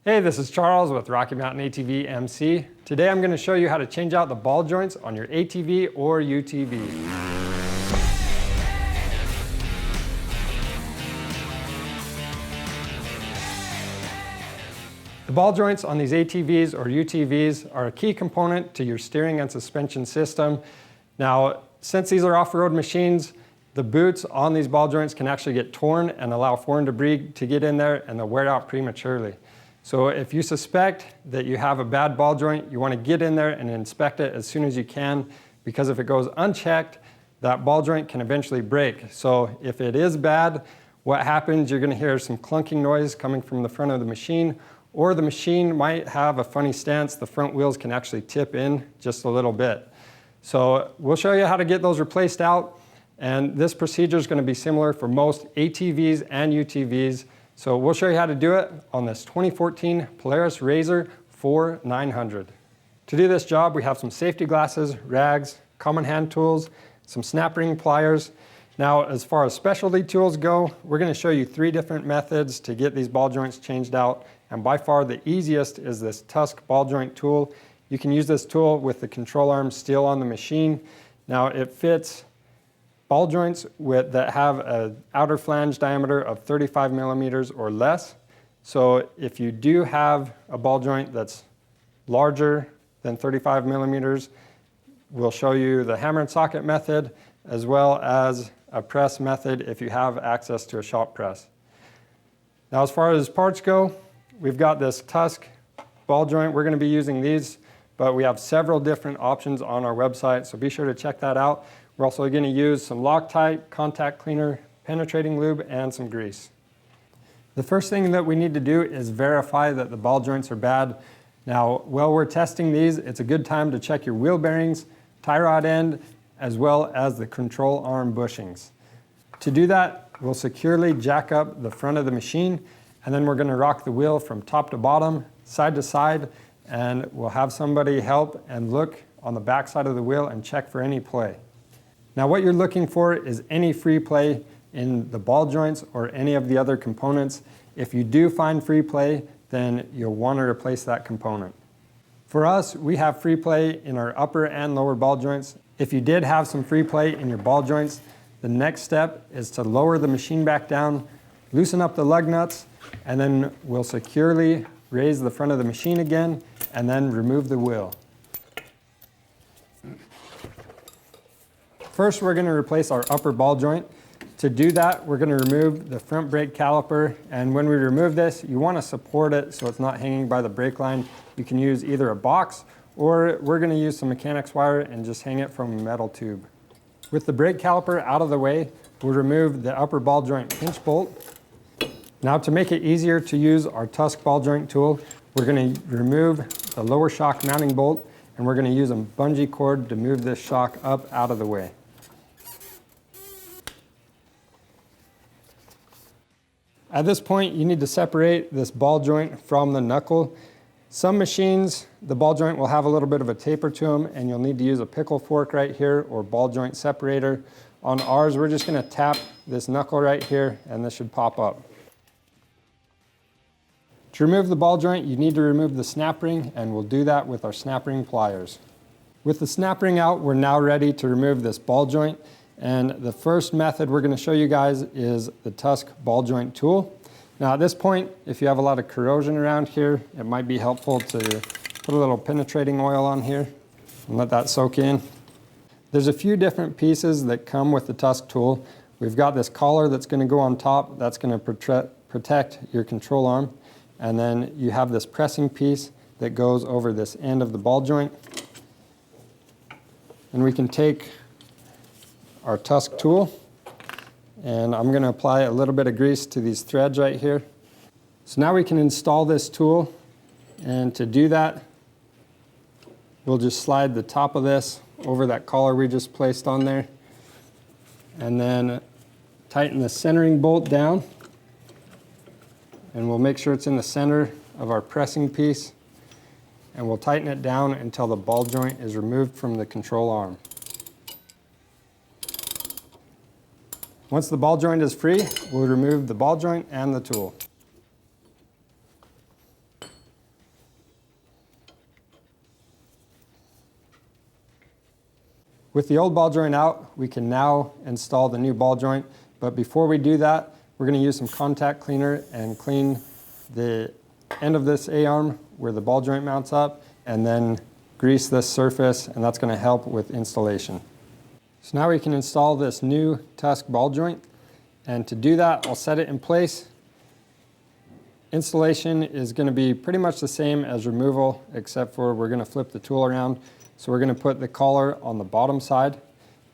Hey, this is Charles with Rocky Mountain ATV MC. Today I'm going to show you how to change out the ball joints on your ATV or UTV. The ball joints on these ATVs or UTVs are a key component to your steering and suspension system. Now, since these are off-road machines, the boots on these ball joints can actually get torn and allow foreign debris to get in there, and they'll wear out prematurely. So if you suspect that you have a bad ball joint, you want to get in there and inspect it as soon as you can, because if it goes unchecked, that ball joint can eventually break. So if it is bad, what happens, you're going to hear some clunking noise coming from the front of the machine, or the machine might have a funny stance. The front wheels can actually tip in just a little bit. So we'll show you how to get those replaced out, and this procedure is going to be similar for most ATVs and UTVs. So we'll show you how to do it on this 2014 Polaris RZR 4900. To do this job, we have some safety glasses, rags, common hand tools, some snap ring pliers. Now, as far as specialty tools go, we're going to show you 3 different methods to get these ball joints changed out. And by far the easiest is this Tusk ball joint tool. You can use this tool with the control arm still on the machine. Now, it fits ball joints that have an outer flange diameter of 35 millimeters or less. So if you do have a ball joint that's larger than 35 millimeters, we'll show you the hammer and socket method, as well as a press method if you have access to a shop press. Now, as far as parts go, we've got this Tusk ball joint. We're going to be using these, but we have several different options on our website, so be sure to check that out. We're also going to use some Loctite, contact cleaner, penetrating lube, and some grease. The first thing that we need to do is verify that the ball joints are bad. Now, while we're testing these, it's a good time to check your wheel bearings, tie rod end, as well as the control arm bushings. To do that, we'll securely jack up the front of the machine, and then we're going to rock the wheel from top to bottom, side to side, and we'll have somebody help and look on the back side of the wheel and check for any play. Now, what you're looking for is any free play in the ball joints or any of the other components. If you do find free play, then you'll want to replace that component. For us, we have free play in our upper and lower ball joints. If you did have some free play in your ball joints, the next step is to lower the machine back down, loosen up the lug nuts, and then we'll securely raise the front of the machine again, and then remove the wheel. First, we're going to replace our upper ball joint. To do that, we're going to remove the front brake caliper, and when we remove this, you want to support it so it's not hanging by the brake line. You can use either a box, or we're going to use some mechanics wire and just hang it from a metal tube. With the brake caliper out of the way, we'll remove the upper ball joint pinch bolt. Now, to make it easier to use our Tusk ball joint tool, we're going to remove the lower shock mounting bolt, and we're going to use a bungee cord to move this shock up out of the way. At this point, you need to separate this ball joint from the knuckle. Some machines, the ball joint will have a little bit of a taper to them, and you'll need to use a pickle fork right here or ball joint separator. On ours, we're just going to tap this knuckle right here, and this should pop up. To remove the ball joint, you need to remove the snap ring, and we'll do that with our snap ring pliers. With the snap ring out, we're now ready to remove this ball joint. And the first method we're going to show you guys is the Tusk ball joint tool. Now, at this point, if you have a lot of corrosion around here, it might be helpful to put a little penetrating oil on here and let that soak in. There's a few different pieces that come with the Tusk tool. We've got this collar that's going to go on top. That's going to protect your control arm. And then you have this pressing piece that goes over this end of the ball joint. And we can take our Tusk tool, and I'm going to apply a little bit of grease to these threads right here. So now we can install this tool, and to do that, we'll just slide the top of this over that collar we just placed on there, and then tighten the centering bolt down, and we'll make sure it's in the center of our pressing piece, and we'll tighten it down until the ball joint is removed from the control arm. Once the ball joint is free, we'll remove the ball joint and the tool. With the old ball joint out, we can now install the new ball joint, but before we do that, we're going to use some contact cleaner and clean the end of this A-arm where the ball joint mounts up, and then grease this surface, and that's going to help with installation. So now we can install this new Tusk ball joint, and to do that, I'll set it in place. Installation is going to be pretty much the same as removal, except for we're going to flip the tool around. So we're going to put the collar on the bottom side,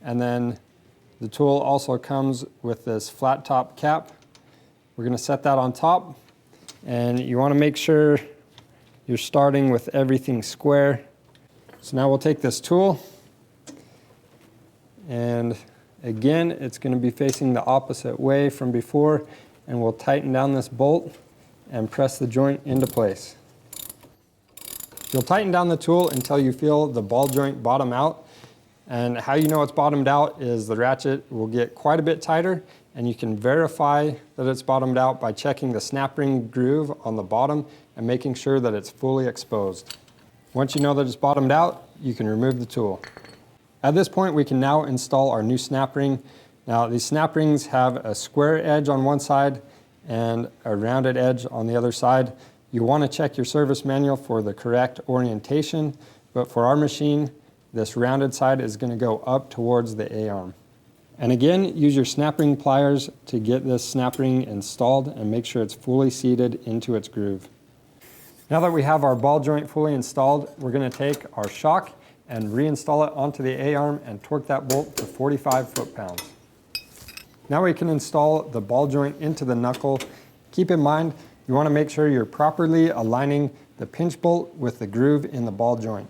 and then the tool also comes with this flat top cap. We're going to set that on top, and you want to make sure you're starting with everything square. So now we'll take this tool, and again, it's going to be facing the opposite way from before, and we'll tighten down this bolt and press the joint into place. You'll tighten down the tool until you feel the ball joint bottom out. And how you know it's bottomed out is the ratchet will get quite a bit tighter, and you can verify that it's bottomed out by checking the snap ring groove on the bottom and making sure that it's fully exposed. Once you know that it's bottomed out, you can remove the tool. At this point, we can now install our new snap ring. Now, these snap rings have a square edge on one side and a rounded edge on the other side. You want to check your service manual for the correct orientation, but for our machine, this rounded side is going to go up towards the A-arm. And again, use your snap ring pliers to get this snap ring installed and make sure it's fully seated into its groove. Now that we have our ball joint fully installed, we're going to take our shock and reinstall it onto the A-arm and torque that bolt to 45 foot-pounds. Now we can install the ball joint into the knuckle. Keep in mind, you want to make sure you're properly aligning the pinch bolt with the groove in the ball joint.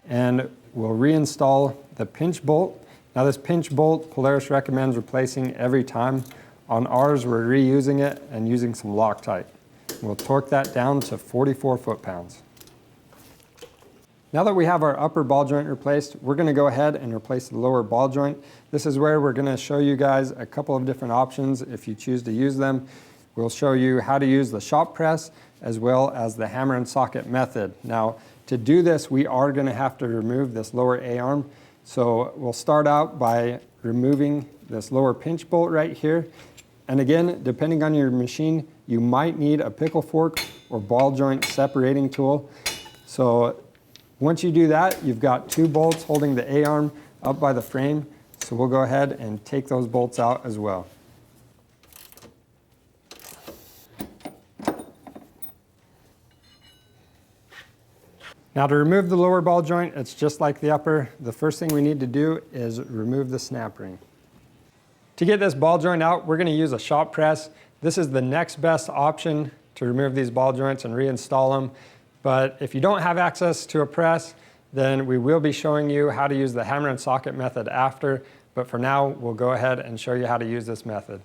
And we'll reinstall the pinch bolt. Now this pinch bolt, Polaris recommends replacing every time. On ours, we're reusing it and using some Loctite. We'll torque that down to 44 foot-pounds. Now that we have our upper ball joint replaced, we're going to go ahead and replace the lower ball joint. This is where we're going to show you guys a couple of different options if you choose to use them. We'll show you how to use the shop press as well as the hammer and socket method. Now, to do this, we are going to have to remove this lower A-arm. So we'll start out by removing this lower pinch bolt right here. And again, depending on your machine, you might need a pickle fork or ball joint separating tool. So once you do that, you've got two bolts holding the A-arm up by the frame. So we'll go ahead and take those bolts out as well. Now to remove the lower ball joint, it's just like the upper. The first thing we need to do is remove the snap ring. To get this ball joint out, we're going to use a shop press. This is the next best option to remove these ball joints and reinstall them. But if you don't have access to a press, then we will be showing you how to use the hammer and socket method after. But for now, we'll go ahead and show you how to use this method.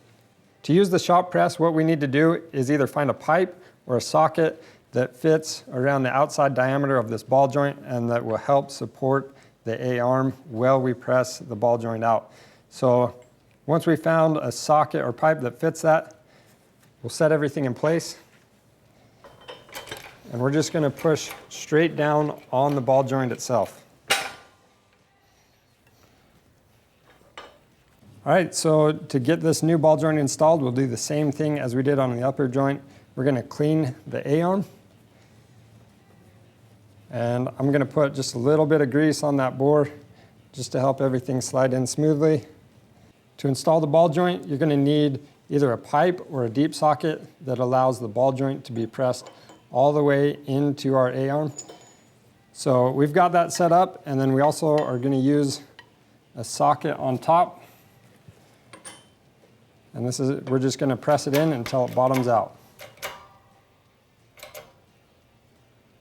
To use the shop press, what we need to do is either find a pipe or a socket that fits around the outside diameter of this ball joint and that will help support the A-arm while we press the ball joint out. So once we found a socket or pipe that fits that, we'll set everything in place. And we're just going to push straight down on the ball joint itself. All right, so to get this new ball joint installed, we'll do the same thing as we did on the upper joint. We're going to clean the A-arm. And I'm going to put just a little bit of grease on that bore just to help everything slide in smoothly. To install the ball joint, you're going to need either a pipe or a deep socket that allows the ball joint to be pressed all the way into our A-arm. So we've got that set up, and then we also are going to use a socket on top. And we're just going to press it in until it bottoms out.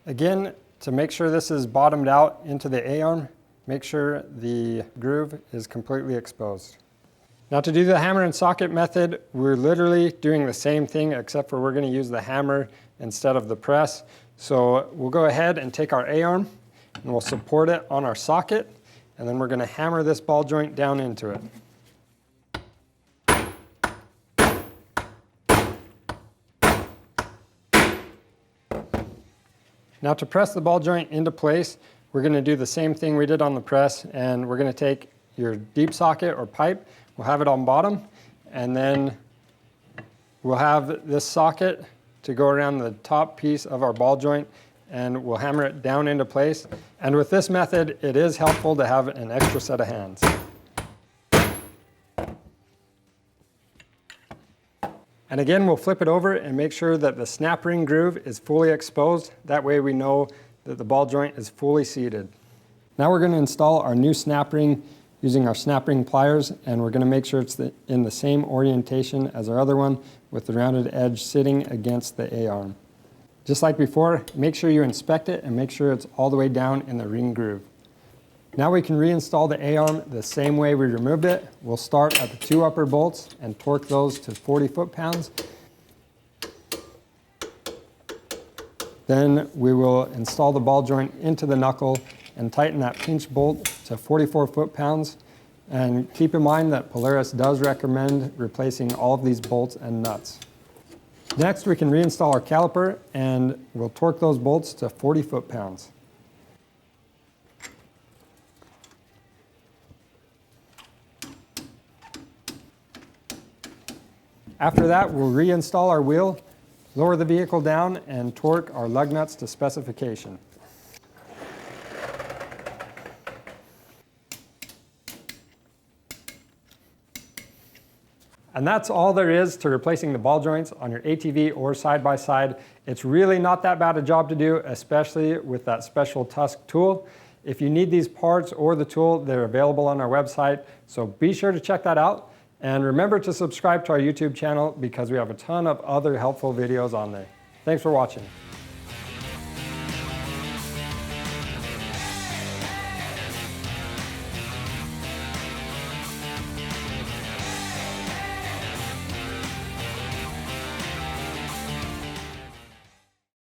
Again, to make sure this is bottomed out into the A-arm, make sure the groove is completely exposed. Now to do the hammer and socket method, we're literally doing the same thing except for we're going to use the hammer instead of the press. So we'll go ahead and take our A-arm and we'll support it on our socket, and then we're going to hammer this ball joint down into it. Now to press the ball joint into place, we're going to do the same thing we did on the press, and we're going to take your deep socket or pipe, we'll have it on bottom, and then we'll have this socket to go around the top piece of our ball joint, and we'll hammer it down into place. And with this method, it is helpful to have an extra set of hands. And again, we'll flip it over and make sure that the snap ring groove is fully exposed. That way we know that the ball joint is fully seated. Now we're going to install our new snap ring using our snap ring pliers, and we're going to make sure it's in the same orientation as our other one, with the rounded edge sitting against the A-arm. Just like before, make sure you inspect it and make sure it's all the way down in the ring groove. Now we can reinstall the A-arm the same way we removed it. We'll start at the 2 upper bolts and torque those to 40 foot-pounds. Then we will install the ball joint into the knuckle and tighten that pinch bolt to 44 foot-pounds. And keep in mind that Polaris does recommend replacing all of these bolts and nuts. Next, we can reinstall our caliper, and we'll torque those bolts to 40 foot-pounds. After that, we'll reinstall our wheel, lower the vehicle down, and torque our lug nuts to specification. And that's all there is to replacing the ball joints on your ATV or side-by-side. It's really not that bad a job to do, especially with that special tusk tool. If you need these parts or the tool, they're available on our website, so be sure to check that out. And remember to subscribe to our YouTube channel because we have a ton of other helpful videos on there. Thanks for watching.